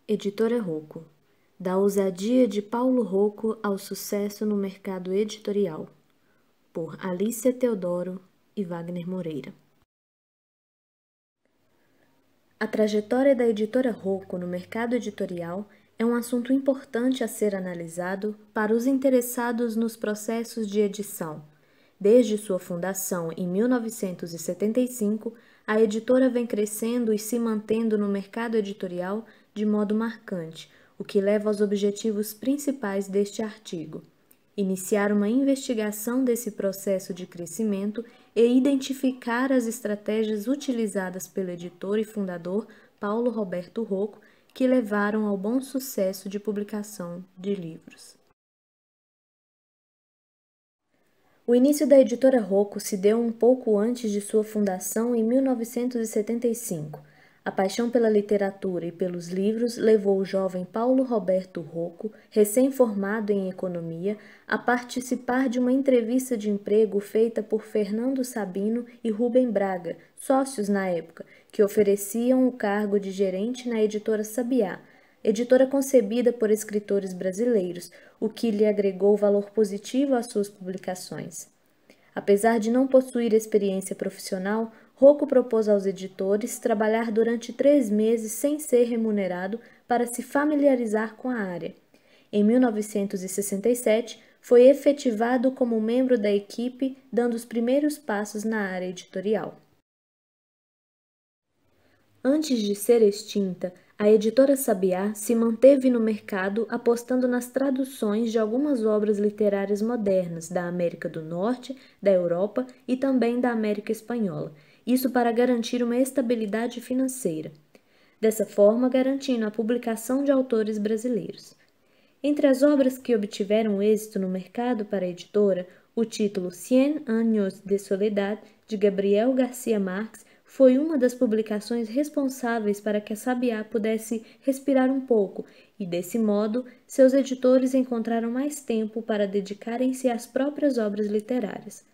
Editora Rocco. Da ousadia de Paulo Rocco ao sucesso no mercado editorial. Por Alícia Teodoro e Wagner Moreira. A trajetória da editora Rocco no mercado editorial é um assunto importante a ser analisado para os interessados nos processos de edição. Desde sua fundação em 1975, a editora vem crescendo e se mantendo no mercado editorial de modo marcante, o que leva aos objetivos principais deste artigo: iniciar uma investigação desse processo de crescimento e identificar as estratégias utilizadas pelo editor e fundador Paulo Roberto Rocco que levaram ao bom sucesso de publicação de livros. O início da editora Rocco se deu um pouco antes de sua fundação em 1975. A paixão pela literatura e pelos livros levou o jovem Paulo Roberto Rocco, recém-formado em economia, a participar de uma entrevista de emprego feita por Fernando Sabino e Rubem Braga, sócios na época, que ofereciam o cargo de gerente na editora Sabiá, editora concebida por escritores brasileiros, o que lhe agregou valor positivo às suas publicações. Apesar de não possuir experiência profissional, Rocco propôs aos editores trabalhar durante 3 meses sem ser remunerado para se familiarizar com a área. Em 1967, foi efetivado como membro da equipe, dando os primeiros passos na área editorial. Antes de ser extinta, a editora Sabiá se manteve no mercado apostando nas traduções de algumas obras literárias modernas da América do Norte, da Europa e também da América Espanhola, isso para garantir uma estabilidade financeira. Dessa forma, garantindo a publicação de autores brasileiros. Entre as obras que obtiveram êxito no mercado para a editora, o título Cien años de soledad, de Gabriel Garcia Marques, foi uma das publicações responsáveis para que a Sabiá pudesse respirar um pouco e, desse modo, seus editores encontraram mais tempo para dedicarem-se às próprias obras literárias.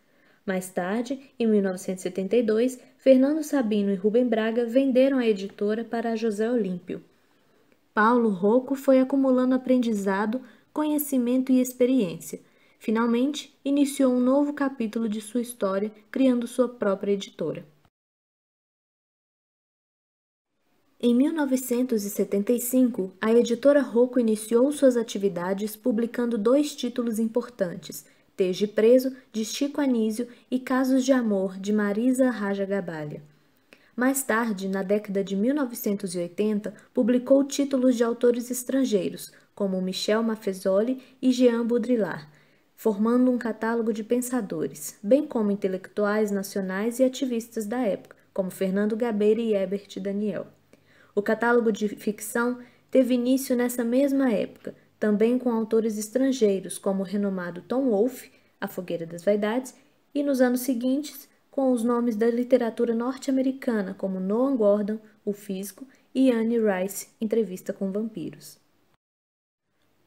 Mais tarde, em 1972, Fernando Sabino e Rubem Braga venderam a editora para a José Olímpio. Paulo Rocco foi acumulando aprendizado, conhecimento e experiência. Finalmente, iniciou um novo capítulo de sua história, criando sua própria editora. Em 1975, a editora Rocco iniciou suas atividades publicando 2 títulos importantes: Esteja Preso, de Chico Anísio, e Casos de Amor, de Marisa Raja Gabalha. Mais tarde, na década de 1980, publicou títulos de autores estrangeiros, como Michel Maffezoli e Jean Baudrillard, formando um catálogo de pensadores, bem como intelectuais nacionais e ativistas da época, como Fernando Gabeira e Herbert Daniel. O catálogo de ficção teve início nessa mesma época, também com autores estrangeiros, como o renomado Tom Wolfe, A Fogueira das Vaidades, e nos anos seguintes, com os nomes da literatura norte-americana, como Noah Gordon, O Físico, e Anne Rice, Entrevista com Vampiros.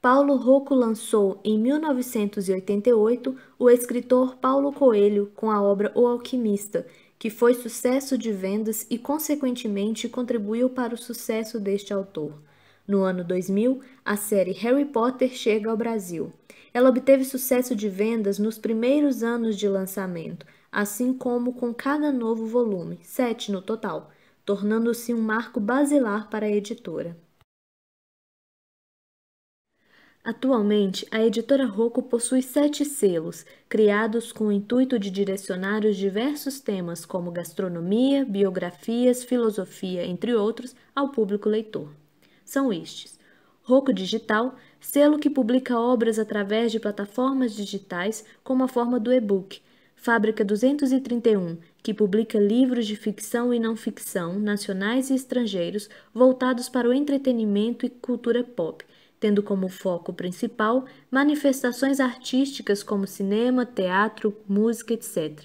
Paulo Rocco lançou, em 1988, o escritor Paulo Coelho com a obra O Alquimista, que foi sucesso de vendas e, consequentemente, contribuiu para o sucesso deste autor. No ano 2000, a série Harry Potter chega ao Brasil. Ela obteve sucesso de vendas nos primeiros anos de lançamento, assim como com cada novo volume, 7 no total, tornando-se um marco basilar para a editora. Atualmente, a editora Rocco possui 7 selos, criados com o intuito de direcionar os diversos temas como gastronomia, biografias, filosofia, entre outros, ao público leitor. São estes: Rocco Digital, selo que publica obras através de plataformas digitais como a forma do e-book; Fábrica 231, que publica livros de ficção e não ficção, nacionais e estrangeiros, voltados para o entretenimento e cultura pop, tendo como foco principal manifestações artísticas como cinema, teatro, música, etc.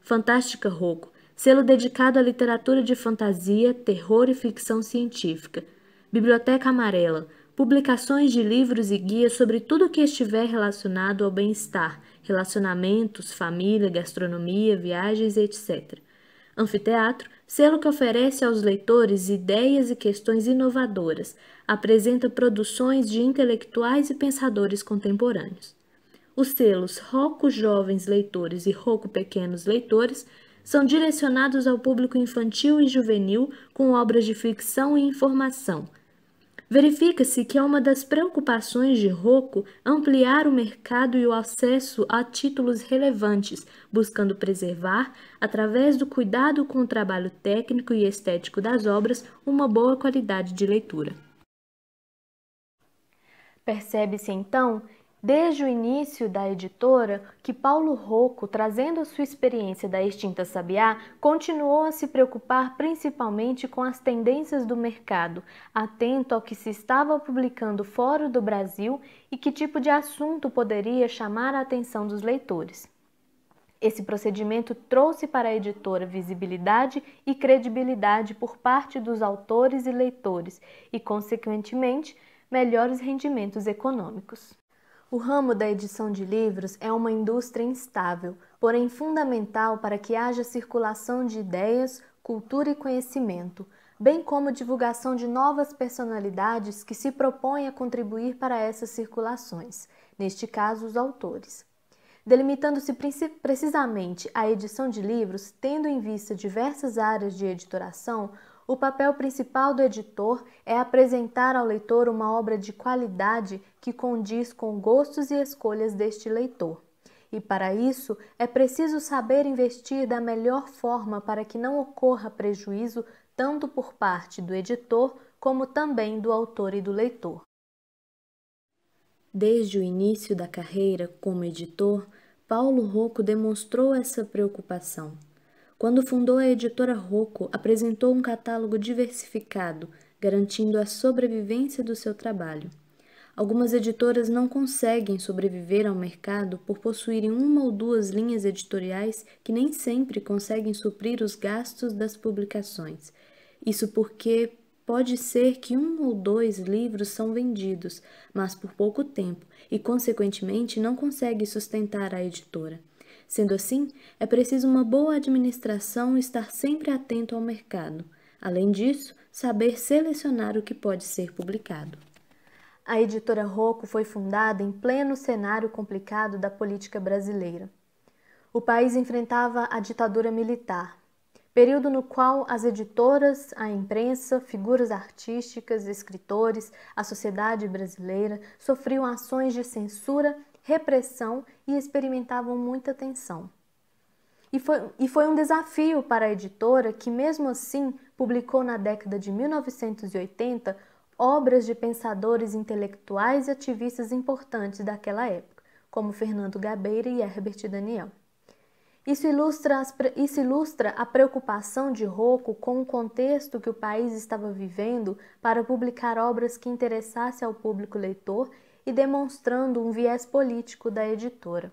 Fantástica Rocco, selo dedicado à literatura de fantasia, terror e ficção científica. Biblioteca Amarela, publicações de livros e guias sobre tudo o que estiver relacionado ao bem-estar, relacionamentos, família, gastronomia, viagens, etc. Anfiteatro, selo que oferece aos leitores ideias e questões inovadoras, apresenta produções de intelectuais e pensadores contemporâneos. Os selos Rocco Jovens Leitores e Rocco Pequenos Leitores são direcionados ao público infantil e juvenil com obras de ficção e informação. Verifica-se que é uma das preocupações de Rocco ampliar o mercado e o acesso a títulos relevantes, buscando preservar, através do cuidado com o trabalho técnico e estético das obras, uma boa qualidade de leitura. Percebe-se, então, desde o início da editora, que Paulo Rocco, trazendo a sua experiência da extinta Sabiá, continuou a se preocupar principalmente com as tendências do mercado, atento ao que se estava publicando fora do Brasil e que tipo de assunto poderia chamar a atenção dos leitores. Esse procedimento trouxe para a editora visibilidade e credibilidade por parte dos autores e leitores e, consequentemente, melhores rendimentos econômicos. O ramo da edição de livros é uma indústria instável, porém fundamental para que haja circulação de ideias, cultura e conhecimento, bem como divulgação de novas personalidades que se propõem a contribuir para essas circulações, neste caso os autores. Delimitando-se precisamente a edição de livros, tendo em vista diversas áreas de editoração, o papel principal do editor é apresentar ao leitor uma obra de qualidade que condiz com gostos e escolhas deste leitor. E para isso, é preciso saber investir da melhor forma para que não ocorra prejuízo tanto por parte do editor como também do autor e do leitor. Desde o início da carreira como editor, Paulo Rocco demonstrou essa preocupação. Quando fundou a editora Rocco, apresentou um catálogo diversificado, garantindo a sobrevivência do seu trabalho. Algumas editoras não conseguem sobreviver ao mercado por possuírem uma ou duas linhas editoriais que nem sempre conseguem suprir os gastos das publicações. Isso porque pode ser que 1 ou 2 livros são vendidos, mas por pouco tempo, e consequentemente não consegue sustentar a editora. Sendo assim, é preciso uma boa administração e estar sempre atento ao mercado. Além disso, saber selecionar o que pode ser publicado. A editora Rocco foi fundada em pleno cenário complicado da política brasileira. O país enfrentava a ditadura militar, período no qual as editoras, a imprensa, figuras artísticas, escritores, a sociedade brasileira sofriam ações de censura, repressão e experimentavam muita tensão. E foi um desafio para a editora que, mesmo assim, publicou na década de 1980 obras de pensadores intelectuais e ativistas importantes daquela época, como Fernando Gabeira e Herbert Daniel. Isso ilustra a preocupação de Rocco com o contexto que o país estava vivendo para publicar obras que interessassem ao público leitor e demonstrando um viés político da editora.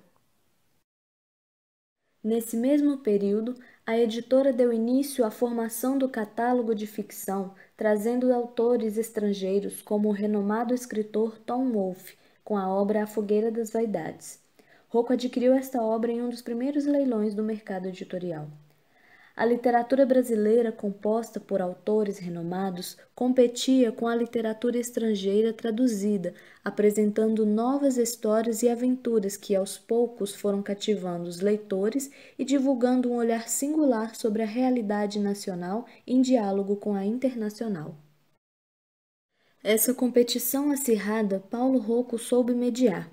Nesse mesmo período, a editora deu início à formação do catálogo de ficção, trazendo autores estrangeiros como o renomado escritor Tom Wolfe, com a obra A Fogueira das Vaidades. Rocco adquiriu esta obra em um dos primeiros leilões do mercado editorial. A literatura brasileira, composta por autores renomados, competia com a literatura estrangeira traduzida, apresentando novas histórias e aventuras que aos poucos foram cativando os leitores e divulgando um olhar singular sobre a realidade nacional em diálogo com a internacional. Essa competição acirrada, Paulo Rocco soube mediar.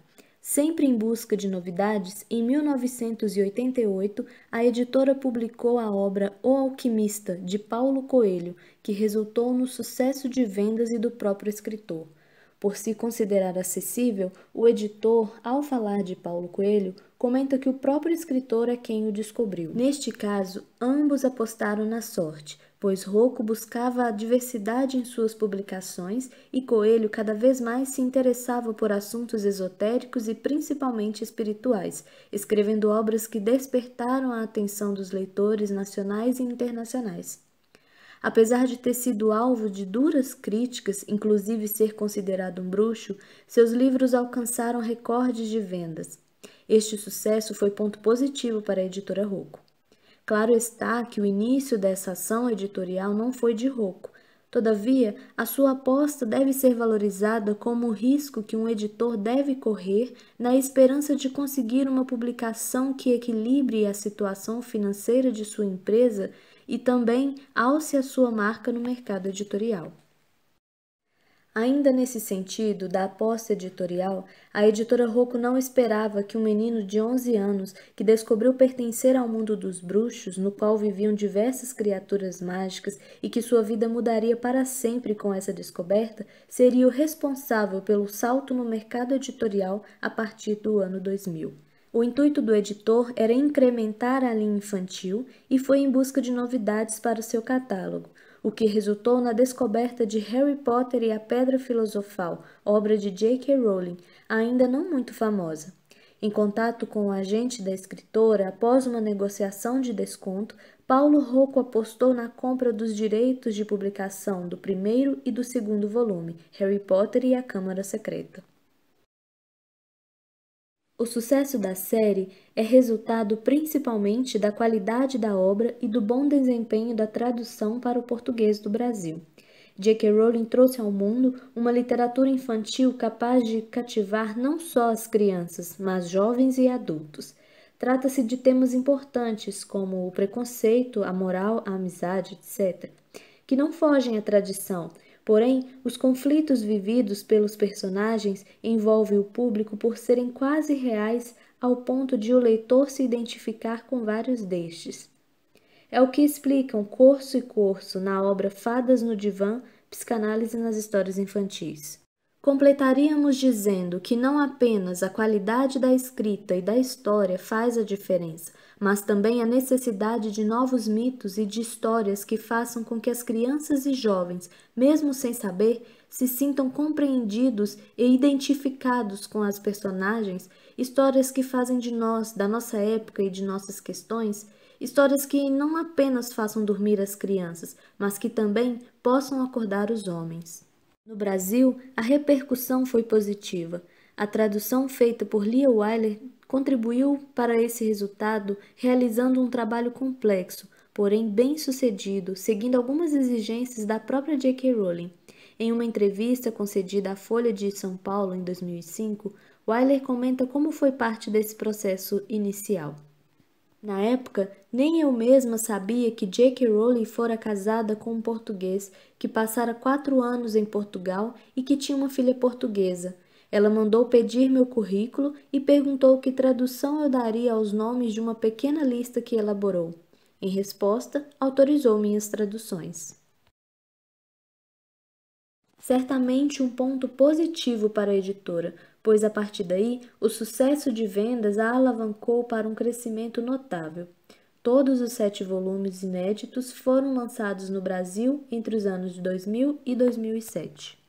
Sempre em busca de novidades, em 1988, a editora publicou a obra O Alquimista, de Paulo Coelho, que resultou no sucesso de vendas e do próprio escritor. Por se considerar acessível, o editor, ao falar de Paulo Coelho, comenta que o próprio escritor é quem o descobriu. Neste caso, ambos apostaram na sorte, pois Rocco buscava a diversidade em suas publicações e Coelho cada vez mais se interessava por assuntos esotéricos e principalmente espirituais, escrevendo obras que despertaram a atenção dos leitores nacionais e internacionais. Apesar de ter sido alvo de duras críticas, inclusive ser considerado um bruxo, seus livros alcançaram recordes de vendas. Este sucesso foi ponto positivo para a editora Rocco. Claro está que o início dessa ação editorial não foi de Rocco. Todavia, a sua aposta deve ser valorizada como o risco que um editor deve correr na esperança de conseguir uma publicação que equilibre a situação financeira de sua empresa e também alce a sua marca no mercado editorial. Ainda nesse sentido da aposta editorial, a editora Rocco não esperava que um menino de 11 anos, que descobriu pertencer ao mundo dos bruxos, no qual viviam diversas criaturas mágicas e que sua vida mudaria para sempre com essa descoberta, seria o responsável pelo salto no mercado editorial a partir do ano 2000. O intuito do editor era incrementar a linha infantil e foi em busca de novidades para o seu catálogo, o que resultou na descoberta de Harry Potter e a Pedra Filosofal, obra de J.K. Rowling, ainda não muito famosa. Em contato com o agente da escritora, após uma negociação de desconto, Paulo Rocco apostou na compra dos direitos de publicação do primeiro e do segundo volume, Harry Potter e a Câmara Secreta. O sucesso da série é resultado principalmente da qualidade da obra e do bom desempenho da tradução para o português do Brasil. J.K. Rowling trouxe ao mundo uma literatura infantil capaz de cativar não só as crianças, mas jovens e adultos. Trata-se de temas importantes como o preconceito, a moral, a amizade, etc., que não fogem à tradição. Porém, os conflitos vividos pelos personagens envolvem o público por serem quase reais ao ponto de o leitor se identificar com vários destes. É o que explicam Corso e Corso na obra Fadas no Divã, Psicanálise nas Histórias Infantis. Completaríamos dizendo que não apenas a qualidade da escrita e da história faz a diferença, mas também a necessidade de novos mitos e de histórias que façam com que as crianças e jovens, mesmo sem saber, se sintam compreendidos e identificados com as personagens, histórias que fazem de nós, da nossa época e de nossas questões, histórias que não apenas façam dormir as crianças, mas que também possam acordar os homens. No Brasil, a repercussão foi positiva. A tradução feita por Lia Wyler contribuiu para esse resultado, realizando um trabalho complexo, porém bem-sucedido, seguindo algumas exigências da própria J.K. Rowling. Em uma entrevista concedida à Folha de São Paulo em 2005, Wyler comenta como foi parte desse processo inicial. Na época, nem eu mesma sabia que J.K. Rowling fora casada com um português que passara 4 anos em Portugal e que tinha uma filha portuguesa. Ela mandou pedir meu currículo e perguntou que tradução eu daria aos nomes de uma pequena lista que elaborou. Em resposta, autorizou minhas traduções. Certamente um ponto positivo para a editora, pois a partir daí o sucesso de vendas a alavancou para um crescimento notável. Todos os 7 volumes inéditos foram lançados no Brasil entre os anos de 2000 e 2007.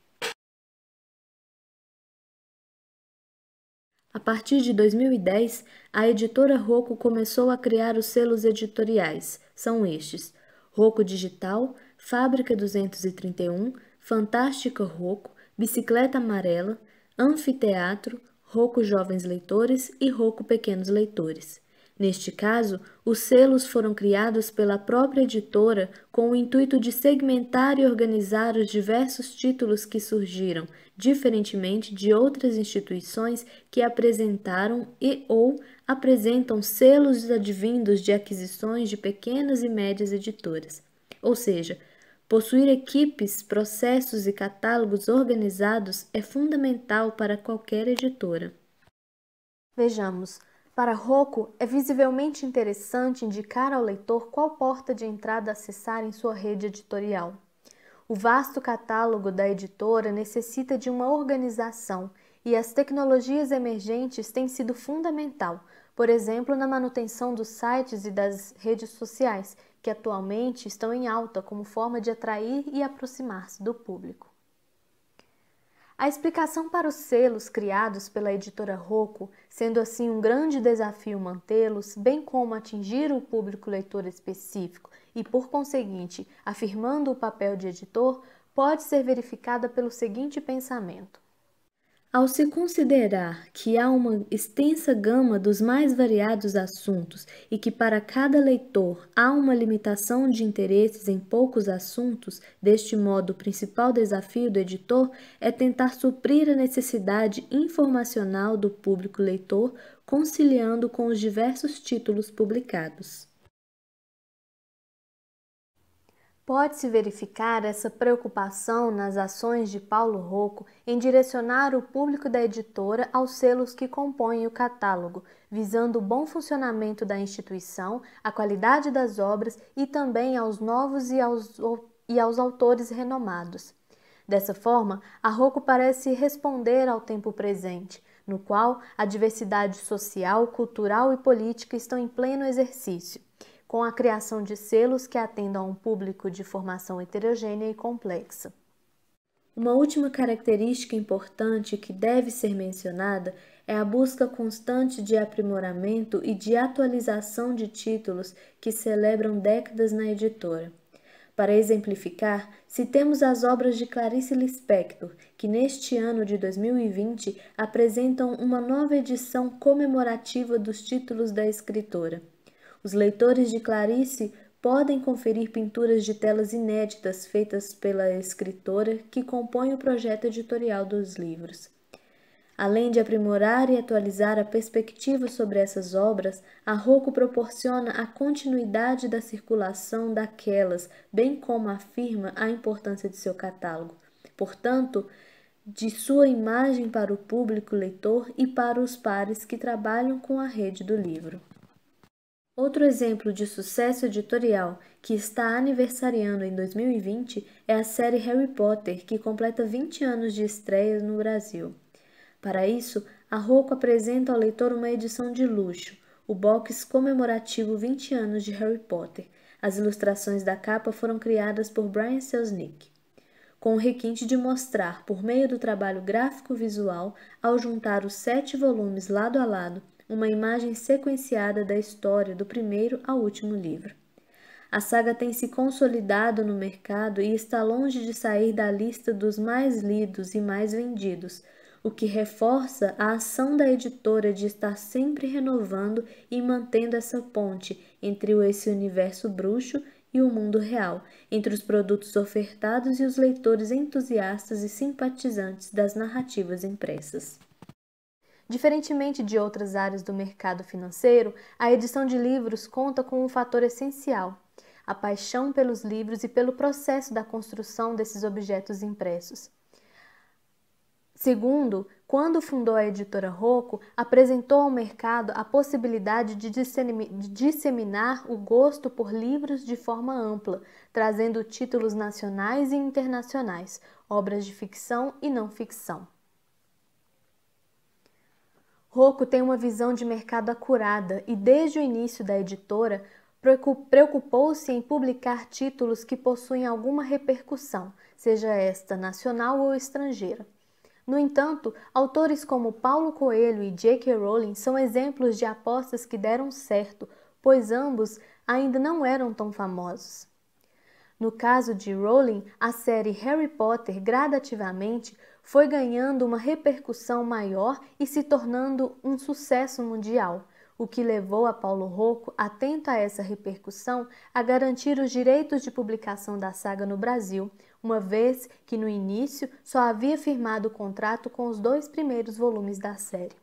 A partir de 2010, a editora Rocco começou a criar os selos editoriais. São estes: Rocco Digital, Fábrica 231, Fantástica Rocco, Bicicleta Amarela, Anfiteatro, Rocco Jovens Leitores e Rocco Pequenos Leitores. Neste caso, os selos foram criados pela própria editora com o intuito de segmentar e organizar os diversos títulos que surgiram, diferentemente de outras instituições que apresentaram ou apresentam selos advindos de aquisições de pequenas e médias editoras. Ou seja, possuir equipes, processos e catálogos organizados é fundamental para qualquer editora. Vejamos. Para Rocco, é visivelmente interessante indicar ao leitor qual porta de entrada acessar em sua rede editorial. O vasto catálogo da editora necessita de uma organização e as tecnologias emergentes têm sido fundamental, por exemplo, na manutenção dos sites e das redes sociais, que atualmente estão em alta como forma de atrair e aproximar-se do público. A explicação para os selos criados pela editora Rocco, sendo assim um grande desafio mantê-los, bem como atingir o público leitor específico e, por conseguinte, afirmando o papel de editor, pode ser verificada pelo seguinte pensamento. Ao se considerar que há uma extensa gama dos mais variados assuntos e que para cada leitor há uma limitação de interesses em poucos assuntos, deste modo o principal desafio do editor é tentar suprir a necessidade informacional do público leitor, conciliando com os diversos títulos publicados. Pode-se verificar essa preocupação nas ações de Paulo Rocco em direcionar o público da editora aos selos que compõem o catálogo, visando o bom funcionamento da instituição, a qualidade das obras e também aos novos e aos autores renomados. Dessa forma, a Rocco parece responder ao tempo presente, no qual a diversidade social, cultural e política estão em pleno exercício, com a criação de selos que atendam a um público de formação heterogênea e complexa. Uma última característica importante que deve ser mencionada é a busca constante de aprimoramento e de atualização de títulos que celebram décadas na editora. Para exemplificar, citemos as obras de Clarice Lispector, que neste ano de 2020 apresentam uma nova edição comemorativa dos títulos da escritora. Os leitores de Clarice podem conferir pinturas de telas inéditas feitas pela escritora que compõem o projeto editorial dos livros. Além de aprimorar e atualizar a perspectiva sobre essas obras, a Rocco proporciona a continuidade da circulação daquelas, bem como afirma a importância de seu catálogo. Portanto, de sua imagem para o público leitor e para os pares que trabalham com a rede do livro. Outro exemplo de sucesso editorial que está aniversariando em 2020 é a série Harry Potter, que completa 20 anos de estreia no Brasil. Para isso, a Rocco apresenta ao leitor uma edição de luxo, o box comemorativo 20 anos de Harry Potter. As ilustrações da capa foram criadas por Brian Selznick, com o requinte de mostrar, por meio do trabalho gráfico-visual, ao juntar os 7 volumes lado a lado, uma imagem sequenciada da história do primeiro ao último livro. A saga tem se consolidado no mercado e está longe de sair da lista dos mais lidos e mais vendidos, o que reforça a ação da editora de estar sempre renovando e mantendo essa ponte entre esse universo bruxo e o mundo real, entre os produtos ofertados e os leitores entusiastas e simpatizantes das narrativas impressas. Diferentemente de outras áreas do mercado financeiro, a edição de livros conta com um fator essencial: a paixão pelos livros e pelo processo da construção desses objetos impressos. Segundo, quando fundou a editora Rocco, apresentou ao mercado a possibilidade de disseminar o gosto por livros de forma ampla, trazendo títulos nacionais e internacionais, obras de ficção e não ficção. Rocco tem uma visão de mercado acurada e, desde o início da editora, preocupou-se em publicar títulos que possuem alguma repercussão, seja esta nacional ou estrangeira. No entanto, autores como Paulo Coelho e J.K. Rowling são exemplos de apostas que deram certo, pois ambos ainda não eram tão famosos. No caso de Rowling, a série Harry Potter gradativamente foi ganhando uma repercussão maior e se tornando um sucesso mundial, o que levou a Paulo Rocco, atento a essa repercussão, a garantir os direitos de publicação da saga no Brasil, uma vez que no início só havia firmado o contrato com os 2 primeiros volumes da série.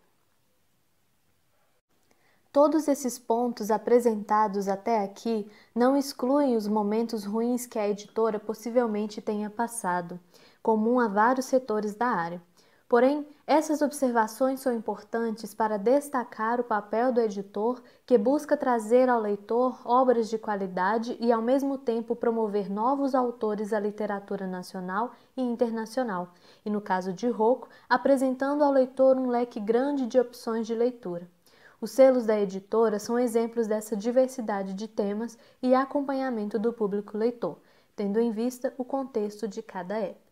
Todos esses pontos apresentados até aqui não excluem os momentos ruins que a editora possivelmente tenha passado, comum a vários setores da área. Porém, essas observações são importantes para destacar o papel do editor que busca trazer ao leitor obras de qualidade e, ao mesmo tempo, promover novos autores à literatura nacional e internacional, e, no caso de Rocco, apresentando ao leitor um leque grande de opções de leitura. Os selos da editora são exemplos dessa diversidade de temas e acompanhamento do público leitor, tendo em vista o contexto de cada época.